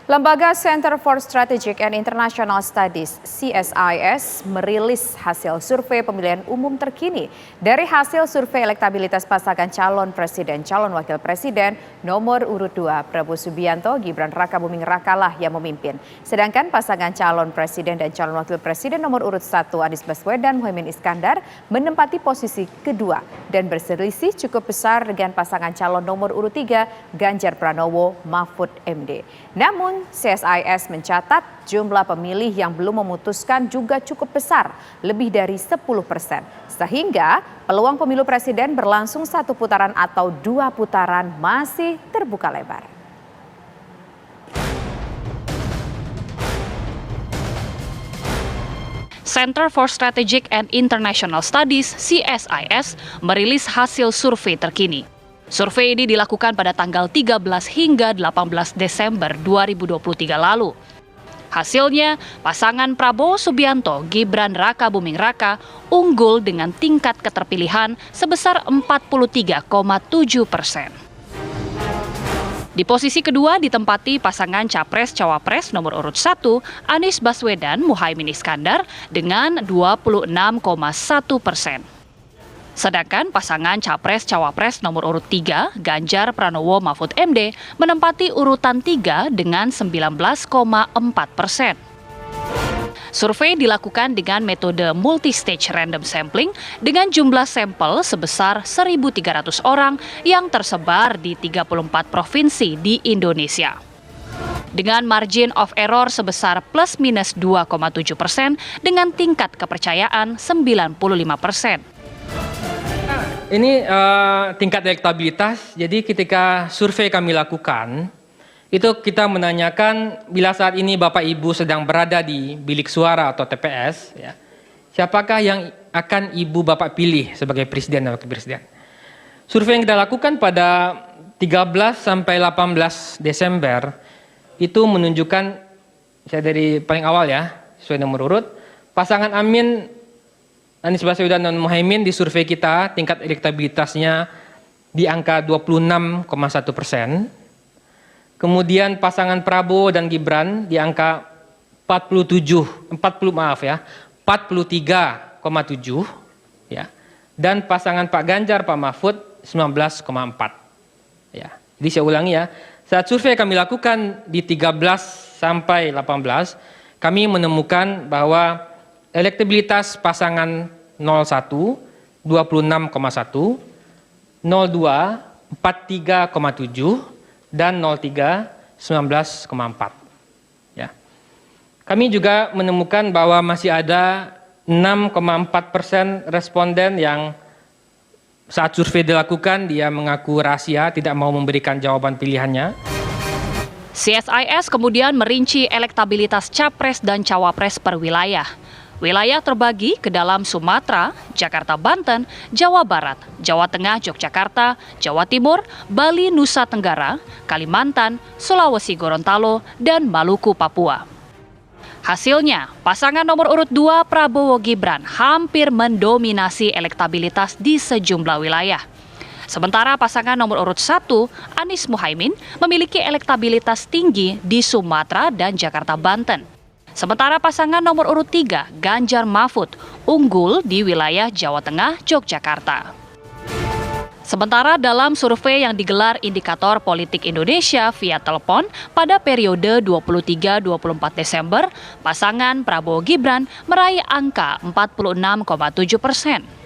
Lembaga Center for Strategic and International Studies (CSIS) merilis hasil survei pemilihan umum terkini. Dari hasil survei elektabilitas pasangan calon presiden calon wakil presiden nomor urut 2 Prabowo Subianto, Gibran Rakabuming Rakalah yang memimpin. Sedangkan pasangan calon presiden dan calon wakil presiden nomor urut 1 Anies Baswedan Muhaimin Iskandar menempati posisi kedua dan berselisih cukup besar dengan pasangan calon nomor urut 3 Ganjar Pranowo Mahfud MD. Namun CSIS mencatat jumlah pemilih yang belum memutuskan juga cukup besar, lebih dari 10%. Sehingga peluang pemilu presiden berlangsung 1 putaran atau 2 putaran masih terbuka lebar. Center for Strategic and International Studies (CSIS) merilis hasil survei terkini. Survei ini dilakukan pada tanggal 13 hingga 18 Desember 2023 lalu. Hasilnya, pasangan Prabowo Subianto Gibran Rakabuming Raka unggul dengan tingkat keterpilihan sebesar 43,7%. Di posisi kedua ditempati pasangan Capres-Cawapres nomor urut 1 Anies Baswedan Muhaimin Iskandar dengan 26,1%. Sedangkan pasangan Capres-Cawapres nomor urut 3 Ganjar Pranowo Mahfud MD menempati urutan 3 dengan 19,4%. Survei dilakukan dengan metode multi-stage random sampling dengan jumlah sampel sebesar 1.300 orang yang tersebar di 34 provinsi di Indonesia. Dengan margin of error sebesar plus minus 2,7% dengan tingkat kepercayaan 95%. Ini tingkat elektabilitas, jadi ketika survei kami lakukan, itu kita menanyakan bila saat ini Bapak Ibu sedang berada di bilik suara atau TPS, ya, siapakah yang akan Ibu Bapak pilih sebagai Presiden dan Wakil Presiden. Survei yang kita lakukan pada 13 sampai 18 Desember, itu menunjukkan, saya dari paling awal ya, sesuai nomor urut, pasangan Amin Anies Baswedan dan Muhaimin di survei kita tingkat elektabilitasnya di angka 26,1%. Kemudian pasangan Prabowo dan Gibran di angka 43,7 ya. Dan pasangan Pak Ganjar Pak Mahfud 19,4 ya. Jadi saya ulangi ya. Saat survei kami lakukan di 13 sampai 18, kami menemukan bahwa elektabilitas pasangan 01 26,1, 02 43,7 dan 03 19,4. Ya. Kami juga menemukan bahwa masih ada 6,4% responden yang saat survei dilakukan dia mengaku rahasia, tidak mau memberikan jawaban pilihannya. CSIS kemudian merinci elektabilitas capres dan cawapres per wilayah. Wilayah terbagi ke dalam Sumatera, Jakarta Banten, Jawa Barat, Jawa Tengah Yogyakarta, Jawa Timur, Bali Nusa Tenggara, Kalimantan, Sulawesi Gorontalo, dan Maluku Papua. Hasilnya, pasangan nomor urut 2 Prabowo Gibran hampir mendominasi elektabilitas di sejumlah wilayah. Sementara pasangan nomor urut 1 Anies Muhaimin memiliki elektabilitas tinggi di Sumatera dan Jakarta Banten. Sementara pasangan nomor urut 3, Ganjar Mahfud, unggul di wilayah Jawa Tengah, Yogyakarta. Sementara dalam survei yang digelar Indikator Politik Indonesia via telepon pada periode 23-24 Desember, pasangan Prabowo Gibran meraih angka 46,7%.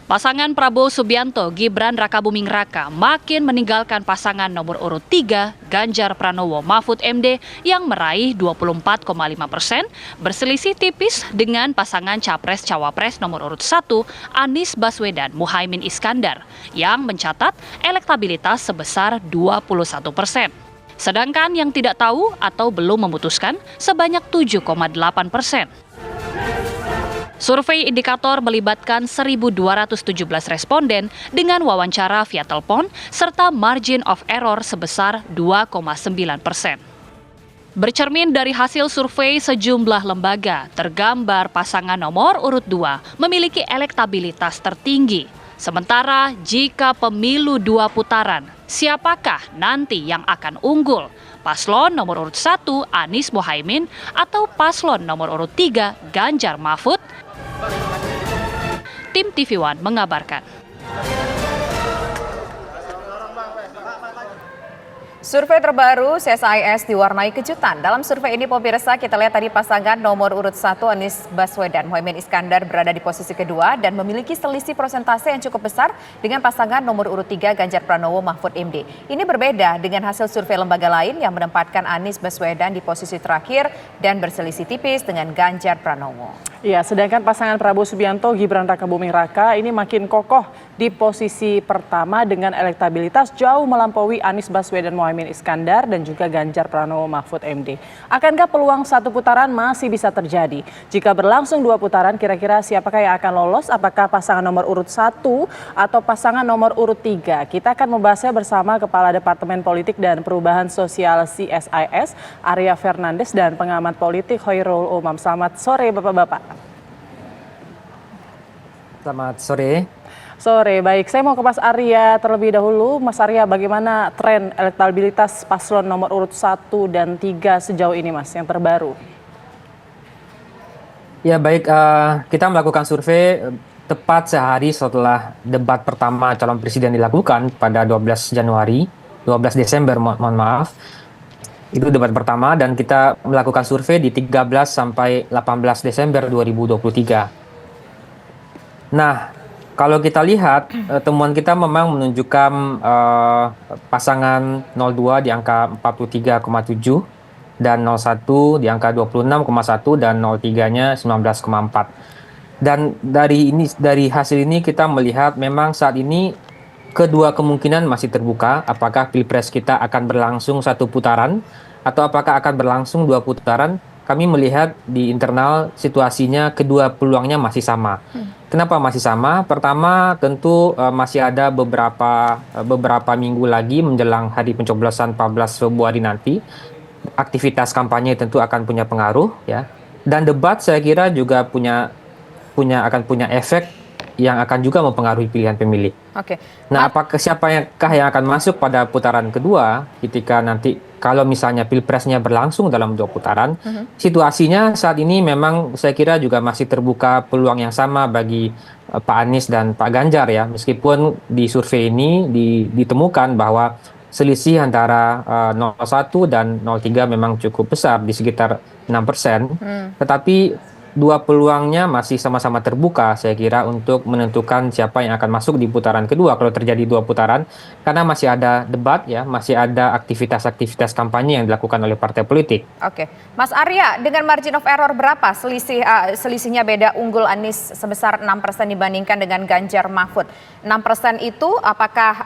Pasangan Prabowo Subianto Gibran Rakabuming Raka makin meninggalkan pasangan nomor urut 3 Ganjar Pranowo Mahfud MD yang meraih 24,5%, berselisih tipis dengan pasangan Capres-Cawapres nomor urut 1 Anies Baswedan Muhaimin Iskandar yang mencatat elektabilitas sebesar 21%. Sedangkan yang tidak tahu atau belum memutuskan sebanyak 7,8%. Survei indikator melibatkan 1.217 responden dengan wawancara via telepon serta margin of error sebesar 2,9%. Bercermin dari hasil survei sejumlah lembaga, tergambar pasangan nomor urut 2 memiliki elektabilitas tertinggi. Sementara jika pemilu 2 putaran, siapakah nanti yang akan unggul? paslon nomor urut 1 Anies Mohaimin atau paslon nomor urut 3 Ganjar Mahfud? Tim TV One mengabarkan. Survei terbaru CSIS diwarnai kejutan. Dalam survei ini pemirsa kita lihat tadi pasangan nomor urut 1 Anies Baswedan Mohaimin Iskandar berada di posisi kedua dan memiliki selisih persentase yang cukup besar dengan pasangan nomor urut 3 Ganjar Pranowo Mahfud MD. Ini berbeda dengan hasil survei lembaga lain yang menempatkan Anies Baswedan di posisi terakhir dan berselisih tipis dengan Ganjar Pranowo. Ya, sedangkan pasangan Prabowo Subianto Gibran Rakabuming Raka ini makin kokoh di posisi pertama dengan elektabilitas jauh melampaui Anies Baswedan Mohaimin Iskandar dan juga Ganjar Pranowo Mahfud MD. Akankah peluang satu putaran masih bisa terjadi? Jika berlangsung 2 putaran, kira-kira siapakah yang akan lolos? Apakah pasangan nomor urut 1 atau pasangan nomor urut 3? Kita akan membahasnya bersama Kepala Departemen Politik dan Perubahan Sosial CSIS, Arya Fernandes, dan pengamat politik Hoirul Umam. Selamat sore Bapak-Bapak. Selamat sore. Sore, baik. Saya mau ke Mas Arya terlebih dahulu. Mas Arya, bagaimana tren elektabilitas paslon nomor urut 1 dan 3 sejauh ini, Mas, yang terbaru? Ya baik, kita melakukan survei tepat sehari setelah debat pertama calon presiden dilakukan pada 12 Desember, mohon maaf. Itu debat pertama dan kita melakukan survei di 13 sampai 18 Desember 2023. Nah, kalau kita lihat temuan kita memang menunjukkan pasangan 02 di angka 43,7 dan 01 di angka 26,1 dan 03-nya 19,4. Dan dari hasil ini kita melihat memang saat ini kedua kemungkinan masih terbuka, apakah Pilpres kita akan berlangsung 1 putaran atau apakah akan berlangsung 2 putaran. Kami melihat di internal situasinya kedua peluangnya masih sama. Kenapa masih sama? Pertama tentu masih ada beberapa minggu lagi menjelang hari pencoblosan 14 Februari nanti. Aktivitas kampanye tentu akan punya pengaruh ya. Dan debat saya kira juga akan punya efek yang akan juga mempengaruhi pilihan pemilih. Oke. Nah, siapakah yang akan masuk pada putaran kedua ketika nanti kalau misalnya Pilpresnya berlangsung dalam 2 putaran, situasinya saat ini memang saya kira juga masih terbuka peluang yang sama bagi Pak Anies dan Pak Ganjar ya, meskipun di survei ini ditemukan bahwa selisih antara 01 dan 03 memang cukup besar di sekitar 6%, tetapi 2 peluangnya masih sama-sama terbuka saya kira untuk menentukan siapa yang akan masuk di putaran kedua kalau terjadi 2 putaran, karena masih ada debat ya, masih ada aktivitas-aktivitas kampanye yang dilakukan oleh partai politik. Oke, Mas Arya, dengan margin of error berapa selisihnya beda unggul Anies sebesar 6% dibandingkan dengan Ganjar Mahfud? 6% itu apakah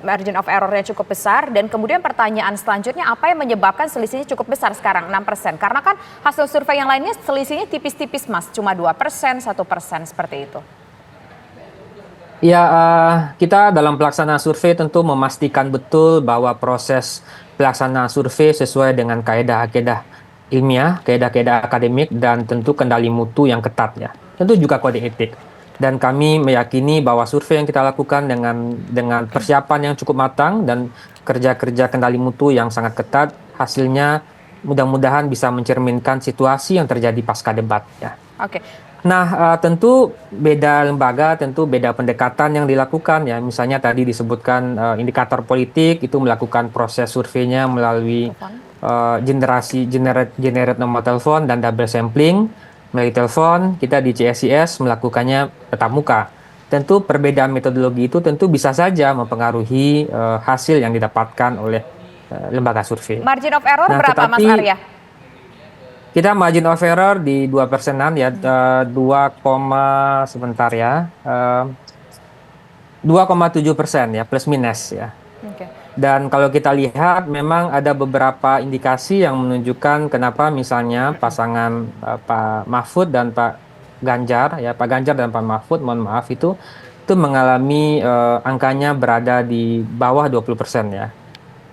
margin of errornya cukup besar? Dan kemudian pertanyaan selanjutnya, apa yang menyebabkan selisihnya cukup besar sekarang 6%? Karena kan hasil survei yang lainnya selisihnya tipis-tipis, Mas, cuma 2%, 1% seperti itu. Ya, kita dalam pelaksanaan survei tentu memastikan betul bahwa proses pelaksanaan survei sesuai dengan kaedah-kaedah ilmiah, kaedah-kaedah akademik, dan tentu kendali mutu yang ketat ya. Tentu juga kode etik. Dan kami meyakini bahwa survei yang kita lakukan dengan persiapan yang cukup matang dan kerja-kerja kendali mutu yang sangat ketat, hasilnya mudah-mudahan bisa mencerminkan situasi yang terjadi pasca debat ya. Oke. Nah, tentu beda lembaga, tentu beda pendekatan yang dilakukan ya. Misalnya tadi disebutkan indikator politik itu melakukan proses surveinya melalui generate nomor telepon dan double sampling melalui telepon. Kita di CSIS melakukannya tatap muka. Tentu perbedaan metodologi itu tentu bisa saja mempengaruhi hasil yang didapatkan oleh lembaga survei. Margin of error berapa, Mas Arya? Kita margin of error di 2%-an ya, 2,7% ya, plus minus ya. Okay. Dan kalau kita lihat memang ada beberapa indikasi yang menunjukkan kenapa misalnya pasangan Pak Mahfud dan Pak Ganjar ya, Pak Ganjar dan Pak Mahfud, mohon maaf itu mengalami angkanya berada di bawah 20% ya.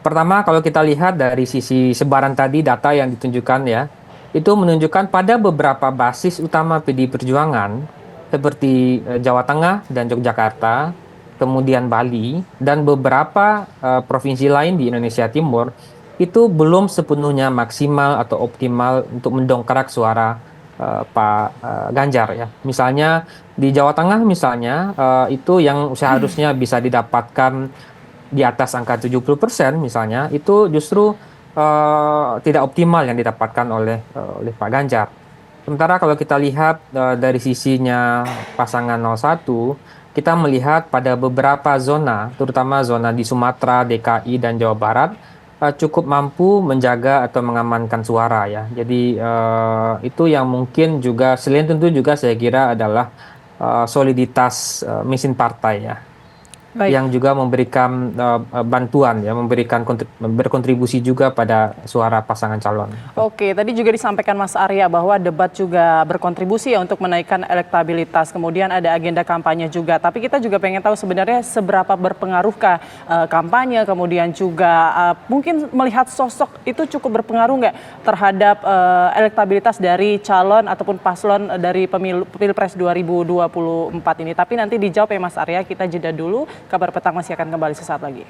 Pertama, kalau kita lihat dari sisi sebaran tadi data yang ditunjukkan ya, itu menunjukkan pada beberapa basis utama PDI Perjuangan seperti Jawa Tengah dan Yogyakarta, kemudian Bali dan beberapa provinsi lain di Indonesia Timur itu belum sepenuhnya maksimal atau optimal untuk mendongkrak suara Pak Ganjar ya. Misalnya di Jawa Tengah misalnya itu yang seharusnya bisa didapatkan di atas angka 70% misalnya, itu justru tidak optimal yang didapatkan oleh Pak Ganjar. Sementara kalau kita lihat dari sisinya pasangan 01, kita melihat pada beberapa zona, terutama zona di Sumatera, DKI, dan Jawa Barat, cukup mampu menjaga atau mengamankan suara ya. Jadi itu yang mungkin juga, selain tentu juga saya kira adalah soliditas mesin partai ya. Baik. Yang juga memberikan bantuan ya, berkontribusi juga pada suara pasangan calon. Oke, tadi juga disampaikan Mas Arya bahwa debat juga berkontribusi ya untuk menaikkan elektabilitas. Kemudian ada agenda kampanye juga. Tapi kita juga pengen tahu sebenarnya seberapa berpengaruhkah kampanye, kemudian juga mungkin melihat sosok itu cukup berpengaruh nggak terhadap elektabilitas dari calon ataupun paslon dari Pilpres 2024 ini. Tapi nanti dijawab ya Mas Arya, kita jeda dulu. Kabar Petang masih akan kembali sesaat lagi.